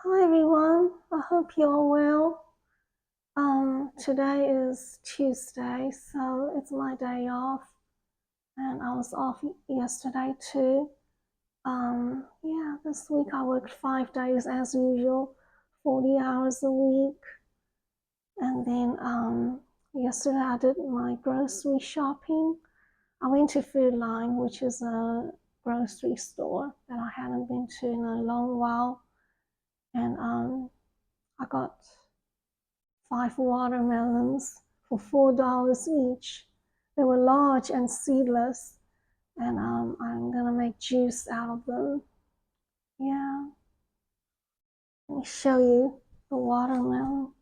Hi everyone, I hope you're well. Today is Tuesday, so it's my day off, and I was off yesterday too. This week I worked 5 days as usual, 40 hours a week, and then yesterday I did my grocery shopping. I went to Food Line, which is a grocery store that I hadn't been to in a long while, and I got 5 watermelons for $4 each. They were large and seedless, and I'm gonna make juice out of them. Yeah, let me show you the watermelon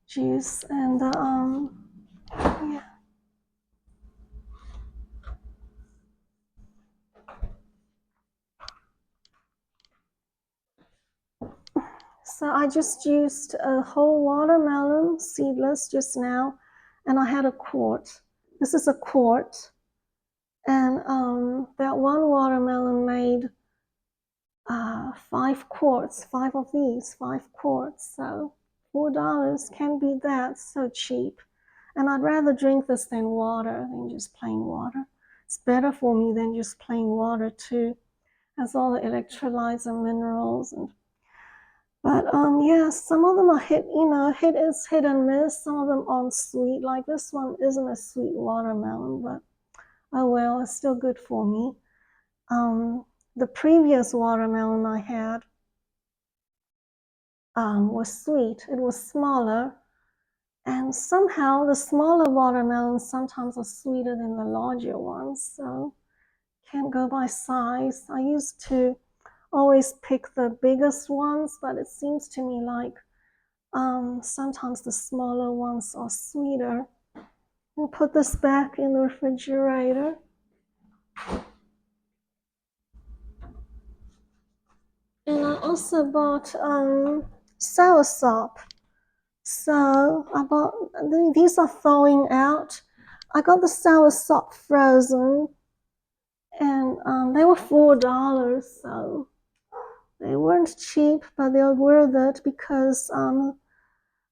juice and yeah. So I just juiced a whole watermelon, seedless, just now, and I had a quart. This is a quart, and that one watermelon made 5 quarts, 5 quarts. So $4 can't beat that. So cheap. And I'd rather drink this than water, than just plain water. It's better for me than just plain water too. Has all the electrolytes and minerals but yeah, some of them are hit and miss. Some of them aren't sweet. Like this one isn't a sweet watermelon, but oh well, it's still good for me. The previous watermelon I had was sweet. It was smaller, and somehow the smaller watermelons sometimes are sweeter than the larger ones. So can't go by size. I used to always pick the biggest ones, but it seems to me like sometimes the smaller ones are sweeter. We'll put this back in the refrigerator. And I also bought soursop. So I bought these are thawing out. I got the soursop frozen, and they were $4, so they weren't cheap, but they were worth it because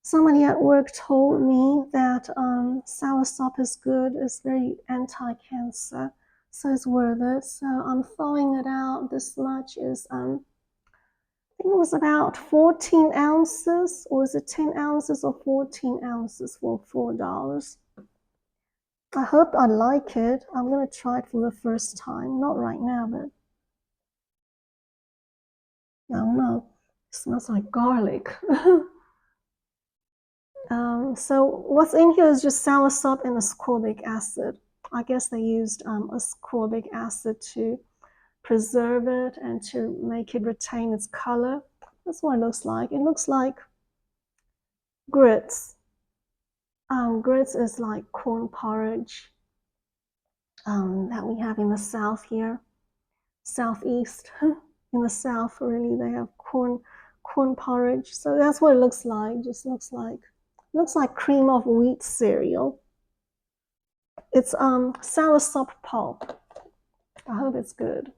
somebody at work told me that soursop is good. It's very anti-cancer, so it's worth it. So I'm thawing it out. This much is I think it was about 14 ounces, or is it 10 ounces or 14 ounces for $4? I hope I like it. I'm going to try it for the first time. Not right now, but I don't know. It smells like garlic. So what's in here is just soursop and ascorbic acid. I guess they used ascorbic acid to preserve it and to make it retain its color. That's what it looks like. It looks like grits. Grits is like corn porridge that we have in the South here, Southeast. In the South, really, they have corn porridge. So that's what it looks like. Just looks like cream of wheat cereal. It's soursop pulp. I hope it's good.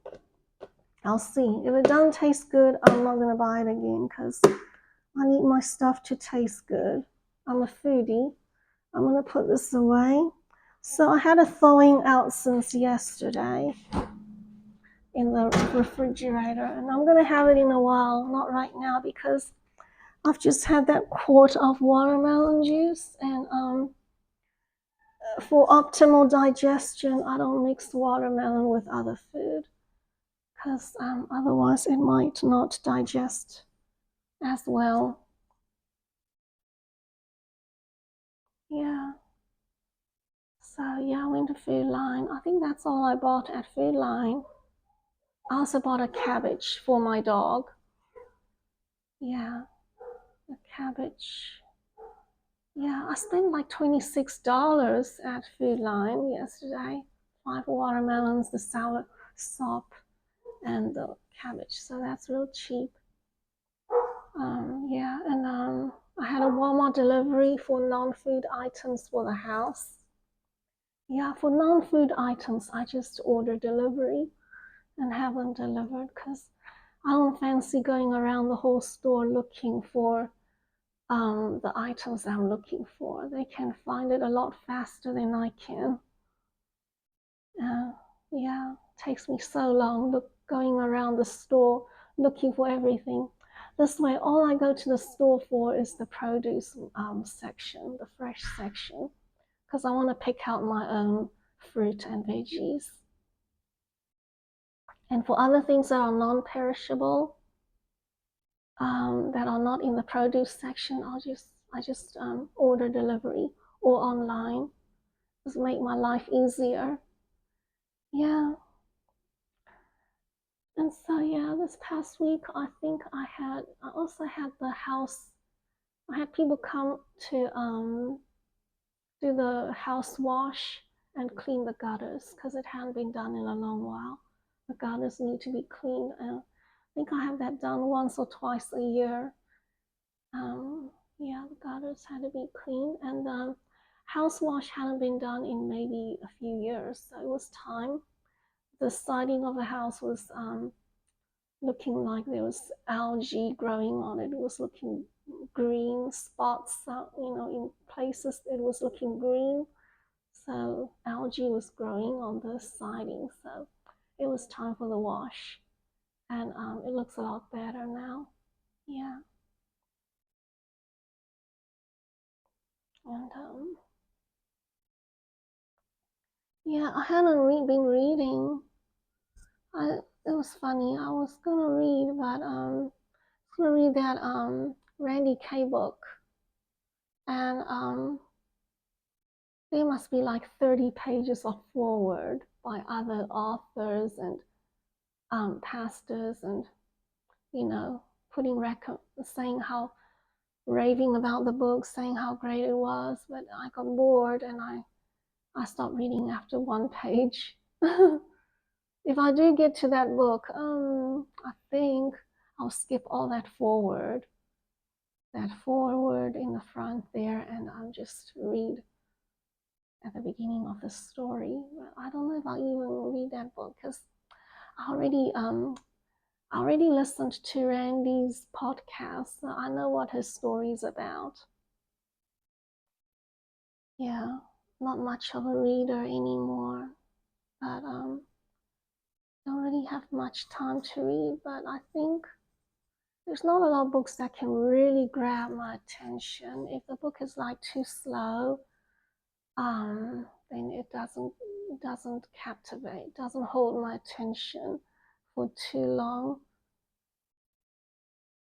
I'll see. If it doesn't taste good, I'm not gonna buy it again because I need my stuff to taste good. I'm a foodie. I'm gonna put this away. So I had a thawing out since yesterday in the refrigerator, and I'm gonna have it in a while, not right now because I've just had that quart of watermelon juice, and for optimal digestion, I don't mix watermelon with other food because otherwise it might not digest as well. Yeah. So yeah, I went to Food Line. I think that's all I bought at Food Line. I also bought a cabbage for my dog. Yeah, a cabbage. Yeah, I spent like $26 at Food Line yesterday. 5 watermelons, the sour sop, and the cabbage. So that's real cheap. Yeah, and I had a Walmart delivery for non-food items for the house. Yeah, for non-food items, I just order delivery and have them delivered because I don't fancy going around the whole store looking for the items I'm looking for. They can find it a lot faster than I can. Yeah, it takes me so long going around the store looking for everything. This way, all I go to the store for is the produce section, the fresh section, because I want to pick out my own fruit and veggies. And for other things that are non-perishable, that are not in the produce section, I just order delivery or online. Just make my life easier. Yeah. And so yeah, this past week I think I also had the house. I had people come to do the house wash and clean the gutters because it hadn't been done in a long while. The gutters need to be cleaned. I think I have that done once or twice a year. Yeah, the gutters had to be cleaned, and the house wash hadn't been done in maybe a few years, so it was time. The siding of the house was looking like there was algae growing on it. It was looking green, spots, in places it was looking green. So algae was growing on the siding, so it was time for the wash, and it looks a lot better now. Yeah. And yeah, I hadn't been reading. It was funny. I was gonna read, but gonna read that Randy K book, and there must be like 30 pages of foreword by other authors and pastors, and saying how raving about the book, saying how great it was. But I got bored and I stopped reading after one page. If I do get to that book, I think I'll skip all that foreword in the front there, and I'll just read at the beginning of the story. But I don't know if I'll even read that book because I already listened to Randy's podcast, so I know what his story is about. Yeah, not much of a reader anymore, but don't really have much time to read. But I think there's not a lot of books that can really grab my attention. If the book is like too slow, then it doesn't captivate, doesn't hold my attention for too long.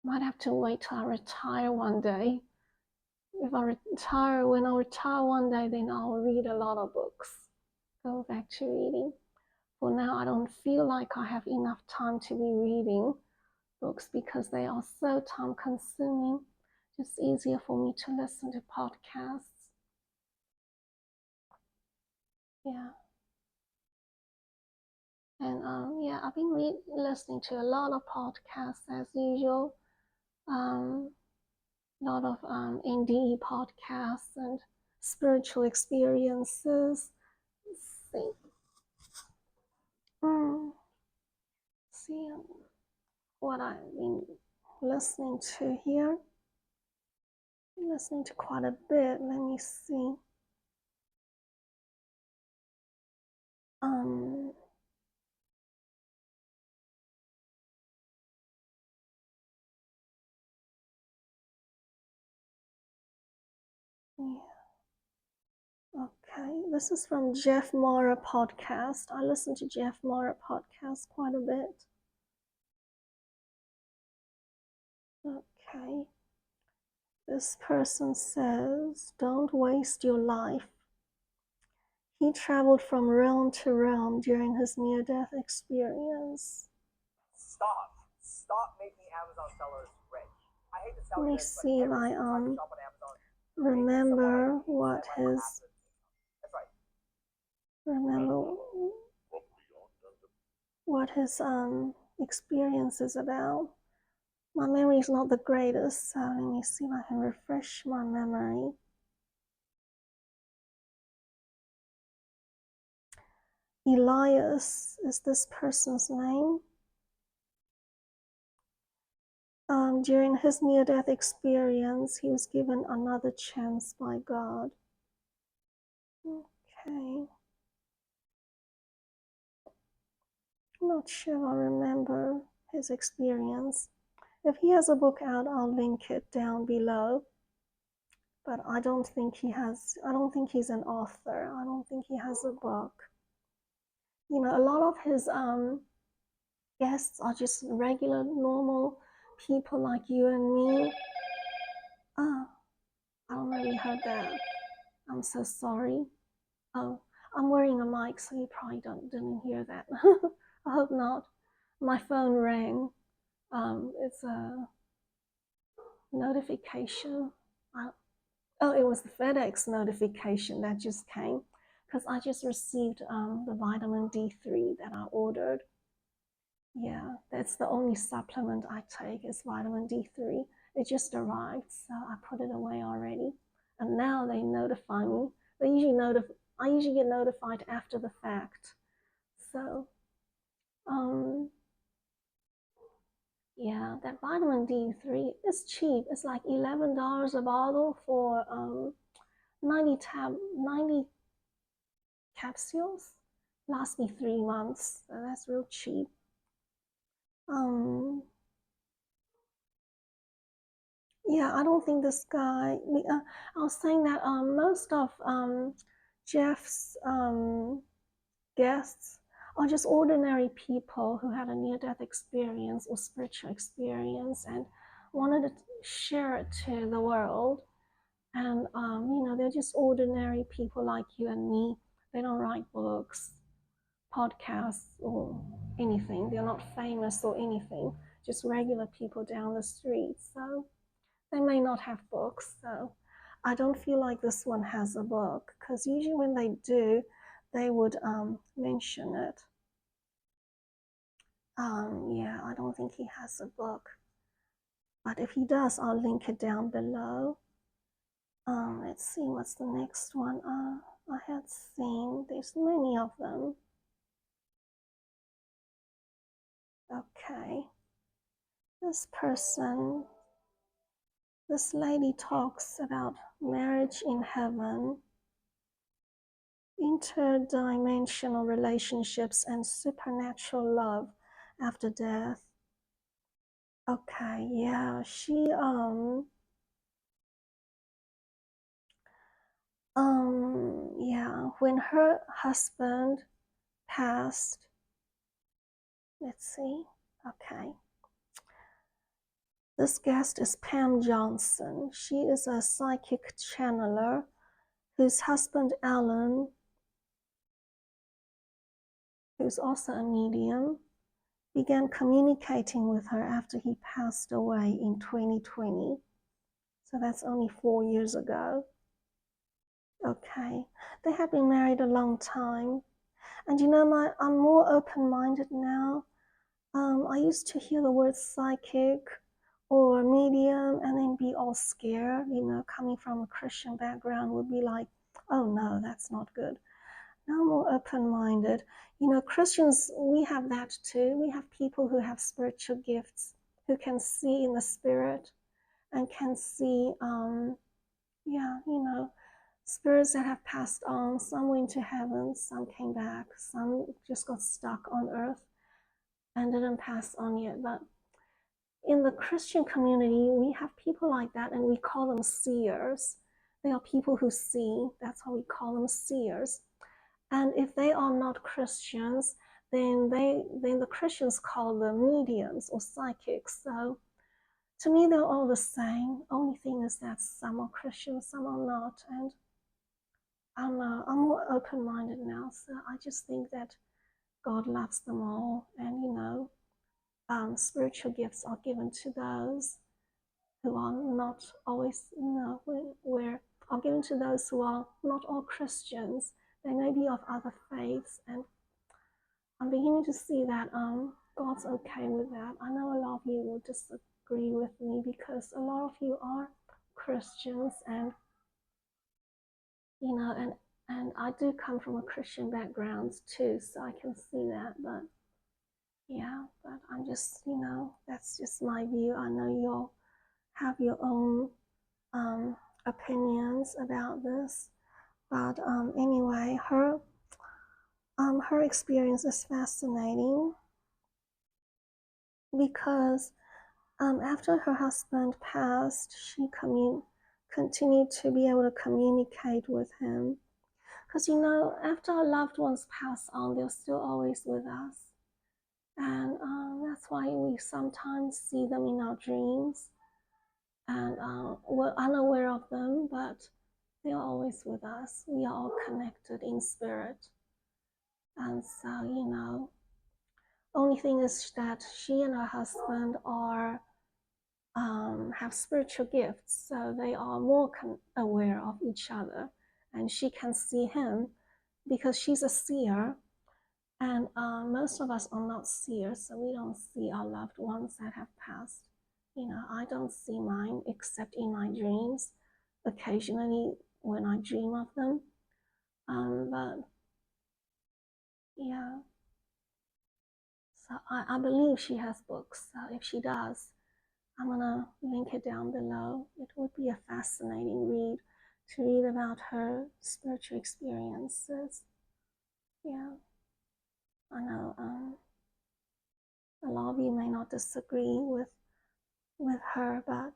Might have to wait till I retire one day. When I retire one day, then I'll read a lot of books. Go back to reading. For now, I don't feel like I have enough time to be reading books because they are so time consuming. It's easier for me to listen to podcasts. Yeah. And yeah, I've been listening to a lot of podcasts as usual. A lot of NDE podcasts and spiritual experiences. Let's see. See what I've been listening to here. I'm listening to quite a bit. Let me see. Yeah. Okay, this is from Jeff Mara podcast. I listen to Jeff Mara podcast quite a bit. Okay. This person says, don't waste your life. He traveled from realm to realm during his near-death experience. Stop making Amazon sellers rich. I hate to tell you this, but every time you shop on Amazon, remember what his experience is about. My memory is not the greatest, so let me see if I can refresh my memory. Elias is this person's name. During his near-death experience, he was given another chance by God. Okay. I'm not sure I remember his experience. If he has a book out, I'll link it down below. But I don't think he's an author. I don't think he has a book. You know, a lot of his guests are just regular, normal people like you and me. Oh, I don't know if you heard that. I'm so sorry. Oh, I'm wearing a mic, so you probably didn't hear that. I hope not. My phone rang. It's a notification. Oh, it was the FedEx notification that just came because I just received the vitamin D3 that I ordered. Yeah, that's the only supplement I take is vitamin D3. It just arrived, so I put it away already. And now they notify me. I usually get notified after the fact. So, yeah, that vitamin D3 is cheap. It's like $11 a bottle for 90 capsules. Last me 3 months. So that's real cheap. Yeah, I don't think this guy. I was saying that most of Jeff's guests are just ordinary people who had a near-death experience or spiritual experience and wanted to share it to the world. And you know, they're just ordinary people like you and me. They don't write books, podcasts, or anything. They're not famous or anything. Just regular people down the street. So they may not have books, so I don't feel like this one has a book, because usually when they do, they would mention it. Yeah, I don't think he has a book, but if he does, I'll link it down below. Let's see, what's the next one? I had seen, there's many of them. Okay, this lady talks about marriage in heaven, interdimensional relationships, and supernatural love after death. Okay, yeah, yeah, when her husband passed, let's see, okay. This guest is Pam Johnson. She is a psychic channeler whose husband, Alan, who's also a medium, began communicating with her after he passed away in 2020. So that's only 4 years ago. Okay, they have been married a long time. And you know, I'm more open-minded now. I used to hear the word psychic or medium and then be all scared, you know, coming from a Christian background would be like, oh no, that's not good. Now I'm more open-minded. You know, Christians, we have that too. We have people who have spiritual gifts, who can see in the spirit and can see, yeah, you know, spirits that have passed on. Some went to heaven, some came back, some just got stuck on earth and didn't pass on yet. But in the Christian community, we have people like that, and we call them seers. They are people who see. That's how we call them, seers. And if they are not Christians, then the Christians call them mediums or psychics. So to me, they're all the same. Only thing is that some are Christians, some are not. And I'm more open-minded now. So I just think that God loves them all. And, you know, spiritual gifts are given to those who are not always, you know, where are given to those who are not all Christians. They may be of other faiths, and I'm beginning to see that God's okay with that. I know a lot of you will disagree with me because a lot of you are Christians, and you know, and I do come from a Christian background too, so I can see that. But yeah, but I'm just, that's just my view. I know you'll have your own opinions about this, but anyway, her experience is fascinating because after her husband passed, she continued to be able to communicate with him. Because, after our loved ones pass on, they're still always with us. And that's why we sometimes see them in our dreams. And we're unaware of them, but they are always with us. We are all connected in spirit. And so, only thing is that she and her husband have spiritual gifts, so they are more aware of each other, and she can see him because she's a seer, and most of us are not seers, so we don't see our loved ones that have passed. I don't see mine except in my dreams, occasionally when I dream of them, but yeah. So I believe she has books. So if she does, I'm going to link it down below. It would be a fascinating read to read about her spiritual experiences. Yeah, I know a lot of you may not disagree with her, but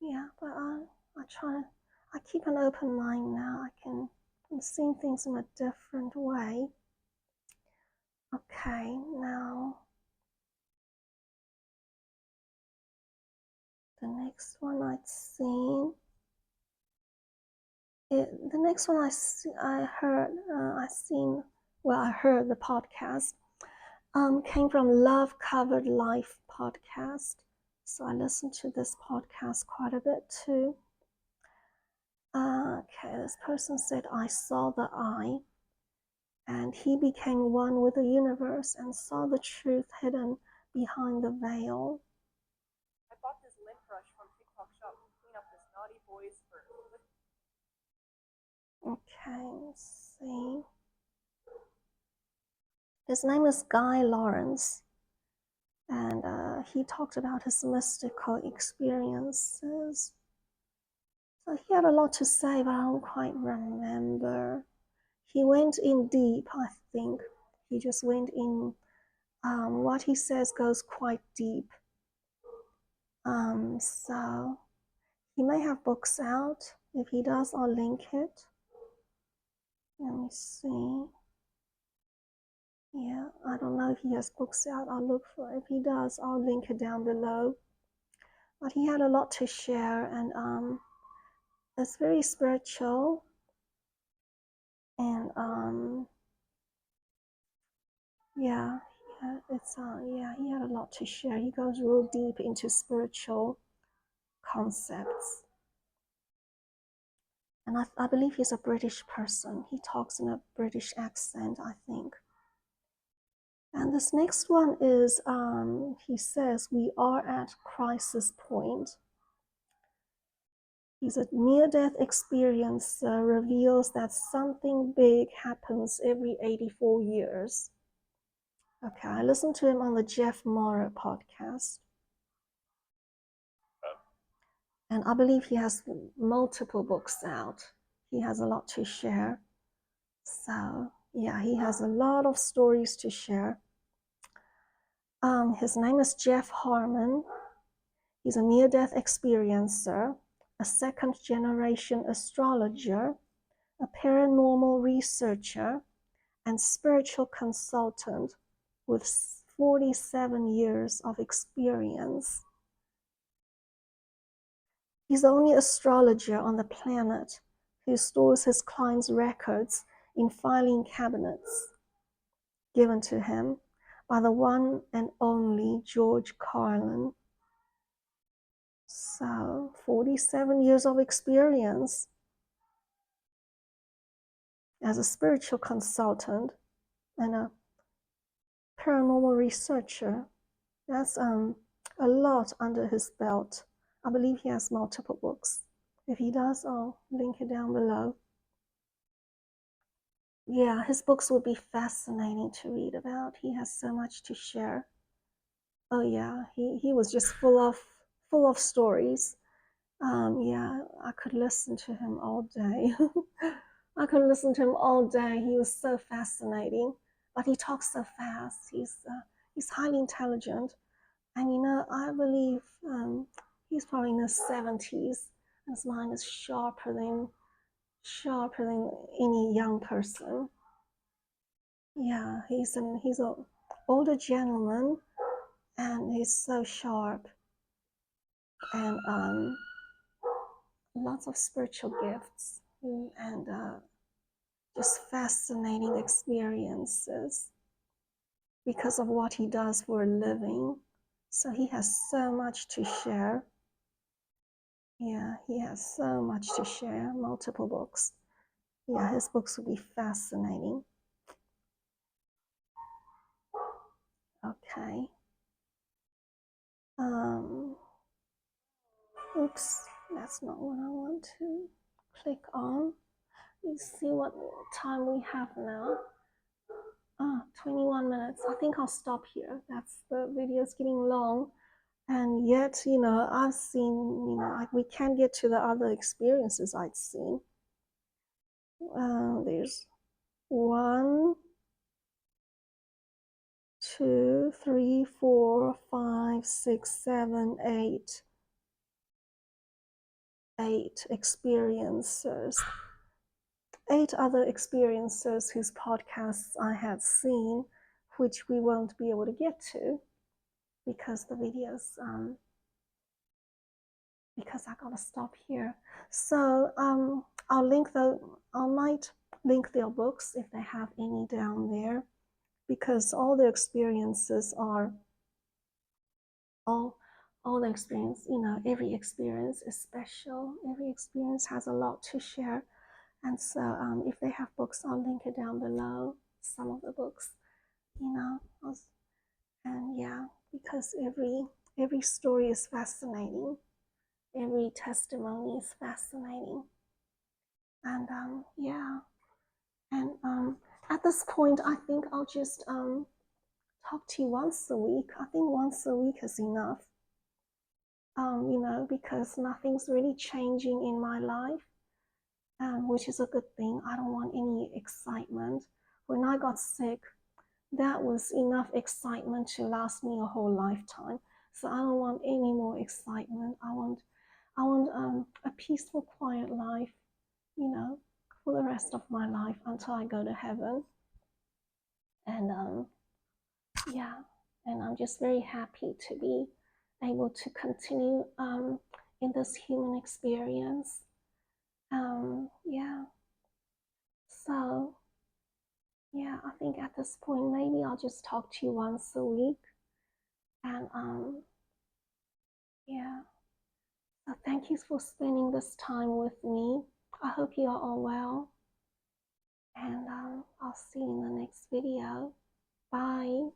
yeah, but I keep an open mind now. I can see things in a different way. Okay, now the next one I'd seen. The next one I heard the podcast came from Love Covered Life podcast. So I listened to this podcast quite a bit too. Okay, this person said, I saw the eye, and he became one with the universe and saw the truth hidden behind the veil. I bought this lint brush from TikTok shop to clean up this naughty boy's fur. Okay, let's see. His name is Guy Lawrence, and he talked about his mystical experiences. So he had a lot to say, but I don't quite remember. He went in deep, I think. He just went in. What he says goes quite deep. So he may have books out. If he does, I'll link it. Let me see. Yeah, I don't know if he has books out. I'll look for it. If he does, I'll link it down below. But he had a lot to share, and it's very spiritual. And yeah, he had a lot to share. He goes real deep into spiritual concepts. And I believe he's a British person. He talks in a British accent, I think. And this next one is, he says, we are at crisis point. He's a near-death experience reveals that something big happens every 84 years. Okay, I listened to him on the Jeff Maurer podcast. And I believe he has multiple books out. He has a lot to share. So, yeah, he has a lot of stories to share. His name is Jeff Harmon. He's a near-death experiencer, a second-generation astrologer, a paranormal researcher, and spiritual consultant with 47 years of experience. He's the only astrologer on the planet who stores his clients' records in filing cabinets given to him by the one and only George Carlin. So, 47 years of experience as a spiritual consultant and a paranormal researcher. That's a lot under his belt. I believe he has multiple books. If he does, I'll link it down below. Yeah, his books would be fascinating to read about. He has so much to share. Oh yeah, he was just full of stories. Yeah, I could listen to him all day. I could listen to him all day. He was so fascinating, but he talks so fast. He's highly intelligent, and I believe he's probably in his 70s. His mind is sharper than any young person. Yeah, he's a older gentleman, and he's so sharp, and lots of spiritual gifts, and just fascinating experiences because of what he does for a living. So he has so much to share. Yeah, he has so much to share. Multiple books. Yeah, his books will be fascinating. Okay. Oops, that's not what I want to click on. Let's see what time we have now. 21 minutes. I think I'll stop here. The video's getting long. And yet, I've seen, we can't get to the other experiences I'd seen. There's 1, 2, 3, 4, 5, 6, 7, 8 experiencers. 8 other experiencers whose podcasts I had seen, which we won't be able to get to because the videos, because I gotta stop here. So I might link their books if they have any down there, because all the experiences are all the experience. Every experience is special. Every experience has a lot to share, and so if they have books, I'll link it down below. Some of the books, and yeah, because every story is fascinating. Every testimony is fascinating. And yeah, and at this point, I think I'll just talk to you once a week. I think once a week is enough. Because nothing's really changing in my life, which is a good thing. I don't want any excitement. When I got sick, that was enough excitement to last me a whole lifetime. So I don't want any more excitement. I want a peaceful, quiet life, for the rest of my life until I go to heaven. And yeah, and I'm just very happy to be able to continue in this human experience. Yeah. So yeah, I think at this point maybe I'll just talk to you once a week. And yeah. So thank you for spending this time with me. I hope you are all well. And I'll see you in the next video. Bye.